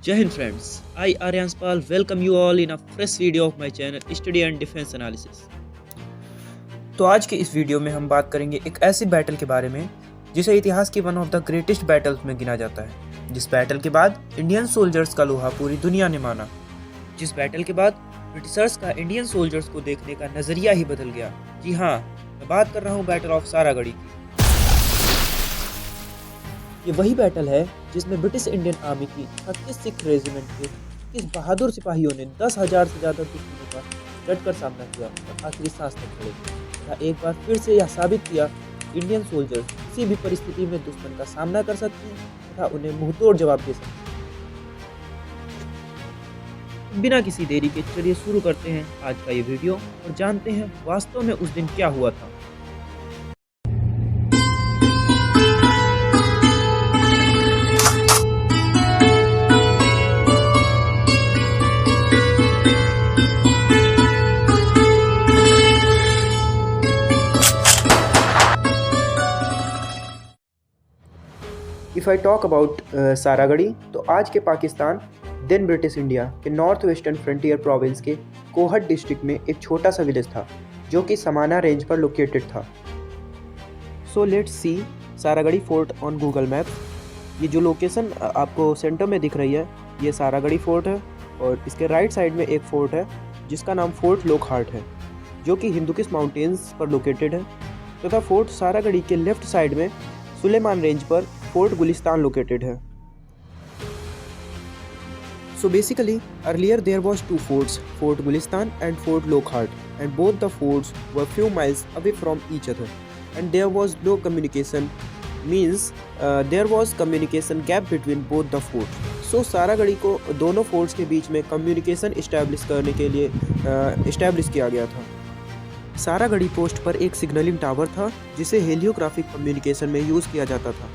Jai Hind friends, I Aryan Spal welcome you all in a fresh video of my channel Study and Defense Analysis। तो आज के इस video में हम बात करेंगे एक ऐसी बैटल के बारे में जिसे इतिहास की one of the greatest battles में गिना जाता है। जिस बैटल के बाद इंडियन सोल्जर्स का लोहा पूरी दुनिया ने माना। जिस बैटल के बाद ब्रिटिशर्स का इंडियन सोल्जर्स को देखने का नजरिया ही बदल गया। जी हाँ, मैं बात कर रहा हूँ बैटल ऑफ सारागढ़ी की। ये वही बैटल है जिसमें ब्रिटिश इंडियन आर्मी की 36 सिख रेजिमेंट के किस बहादुर सिपाहियों ने 10,000 से ज़्यादा दुश्मनों का डटकर सामना किया और आखिरी सांस तक खड़े तथा एक बार फिर से यह साबित किया इंडियन सोल्जर्स किसी भी परिस्थिति में दुश्मन का सामना कर सकते हैं तथा उन्हें मुंहतोड़ जवाब दे सकते हैं। बिना किसी देरी के चलिए शुरू करते हैं आज का ये वीडियो और जानते हैं वास्तव में उस दिन क्या हुआ था। If I talk about Saragarhi तो आज के पाकिस्तान देन ब्रिटिश इंडिया के नॉर्थ वेस्टर्न फ्रंटियर प्रोविंस के कोहट डिस्ट्रिक्ट में एक छोटा सा विलेज था जो कि समाना रेंज पर लोकेटेड था। So let's see Saragarhi fort on Google maps. ये जो लोकेशन आपको सेंटर में दिख रही है ये सारागढ़ी फोर्ट है और इसके राइट साइड में एक फोर्ट है जिसका नाम फोर्ट लोकहार्ट है जो कि हिंदुकिश माउंटेन्स पर लोकेटेड है तथा फोर्ट सारागढ़ी के लेफ्ट साइड में सुलेमान रेंज पर फोर्ट गुलिस्तान लोकेटेड है। So basically earlier there was two forts, Fort Gulistan and Fort Lockhart, and both the forts were few miles away from each other and there was no communication, means there was communication gap between both the forts. So Saragarhi को दोनों forts के बीच में communication establish करने के लिए establish किया गया था। सारागढ़ी पोस्ट पर एक सिग्नलिंग टावर था जिसे हेलियोग्राफिक कम्युनिकेशन में यूज़ किया जाता था।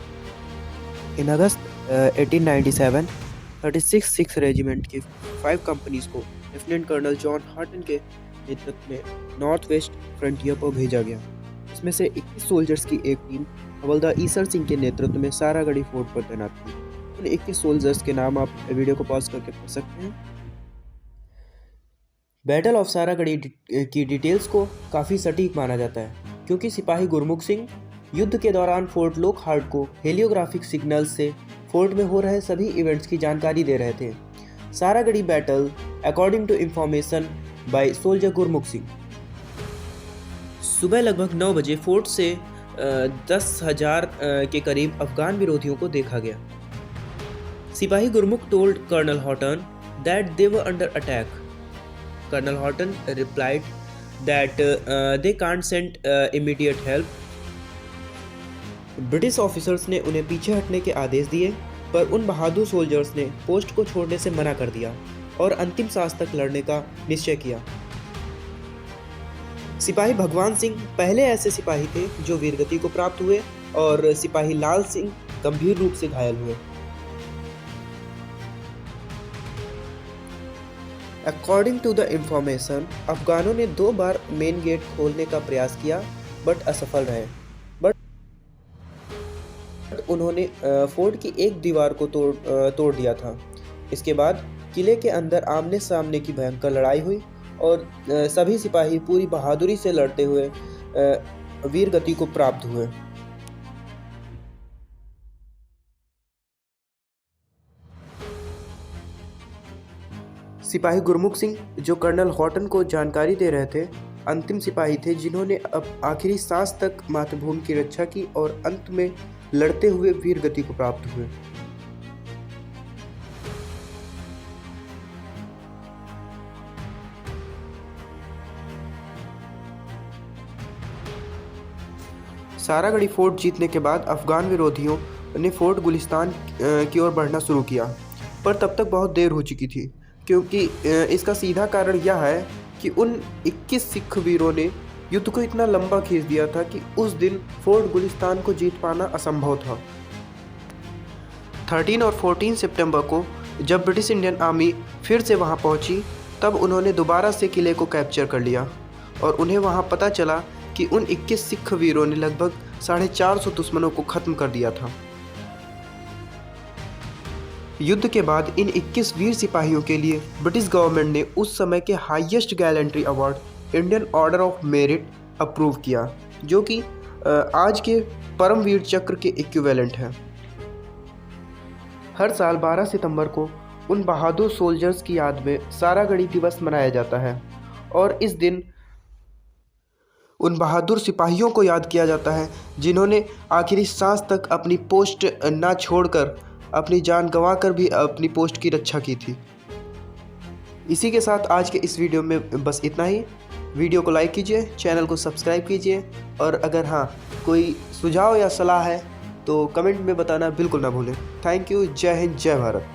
इन अगस्त 1897 36 सिक्स रेजिमेंट के 5 कंपनीज को लेफ्टिनेंट कर्नल जॉन हार्टन के नेतृत्व में नॉर्थ वेस्ट फ्रंटियर पर भेजा गया। इसमें से 21 सोल्जर्स की एक टीम हवलदार ईसर सिंह के नेतृत्व में सारागढ़ी फोर्ट पर तैनात थी। इन 21 सोल्जर्स के नाम आप वीडियो को पॉज करके पढ़ सकते हैं। बैटल ऑफ सारागढ़ी की डिटेल्स को काफ़ी सटीक माना जाता है क्योंकि सिपाही गुरमुख सिंह युद्ध के दौरान फोर्ट लोकहार्ट को हेलियोग्राफिक सिग्नल्स से फोर्ट में हो रहे सभी इवेंट्स की जानकारी दे रहे थे। Saragarhi battle according to information by soldier Gurmukh Singh. सुबह लगभग 9 बजे फोर्ट से 10,000 के करीब अफगान विरोधियों को देखा गया। सिपाही Gurmukh told colonel Haughton that they were under attack. Colonel Haughton replied that they can't send immediate help. British officers ने उन्हें पीछे हटने के आदेश दिए पर उन बहादुर सोल्जर्स ने पोस्ट को छोड़ने से मना कर दिया और अंतिम सांस तक लड़ने का निश्चय किया। सिपाही भगवान सिंह पहले ऐसे सिपाही थे जो वीरगति को प्राप्त हुए और सिपाही लाल सिंह गंभीर रूप से घायल हुए। अकॉर्डिंग टू द इंफॉर्मेशन अफगानों ने 2 बार मेन गेट खोलने का प्रयास किया बट असफल रहे। उन्होंने फोर्ट की एक दीवार को तोड़ दिया था। इसके बाद किले के अंदर आमने सामने की भयंकर लड़ाई हुई और सभी सिपाही पूरी बहादुरी से लड़ते हुए वीरगति को प्राप्त हुए। सिपाही गुरमुख सिंह जो कर्नल हॉटन को जानकारी दे रहे थे अंतिम सिपाही थे जिन्होंने अब आखिरी सांस तक मातृभूमि की रक्षा की और अंत में लड़ते हुए वीरगति को प्राप्त हुए। सारागढ़ी फोर्ट जीतने के बाद अफगान विरोधियों ने फोर्ट गुलिस्तान की ओर बढ़ना शुरू किया पर तब तक बहुत देर हो चुकी थी क्योंकि इसका सीधा कारण यह है कि उन 21 सिख वीरों ने युद्ध को इतना लंबा खींच दिया था कि उस दिन फोर्ट गुलिस्तान को जीत पाना असंभव था। 13 और 14 सितंबर को जब ब्रिटिश इंडियन आर्मी फिर से वहां पहुंची तब उन्होंने दोबारा से किले को कैप्चर कर लिया और उन्हें वहां पता चला कि उन 21 सिख वीरों ने लगभग 450 दुश्मनों को खत्म कर दिया था। युद्ध के बाद इन 21 वीर सिपाहियों के लिए ब्रिटिश गवर्नमेंट ने उस समय के highest gallantry award Indian order of merit approve किया, जो कि आज के परमवीर चक्र के इक्विवेलेंट है। हर साल 12 सितंबर को उन बहादुर सोल्जर्स की याद में सारागढ़ी दिवस मनाया जाता है और इस दिन उन बहादुर सिपाहियों को याद किया जाता है जिन्होंने आखिरी सांस तक अपनी पोस्ट ना छोड़कर, अपनी जान गंवाकर भी अपनी पोस्ट की रक्षा की थी। इसी के साथ आज के इस वीडियो में बस इतना ही। वीडियो को लाइक कीजिए, चैनल को सब्सक्राइब कीजिए और अगर कोई सुझाव या सलाह है तो कमेंट में बताना बिल्कुल ना भूलें। Thank you. जय हिंद, जय भारत।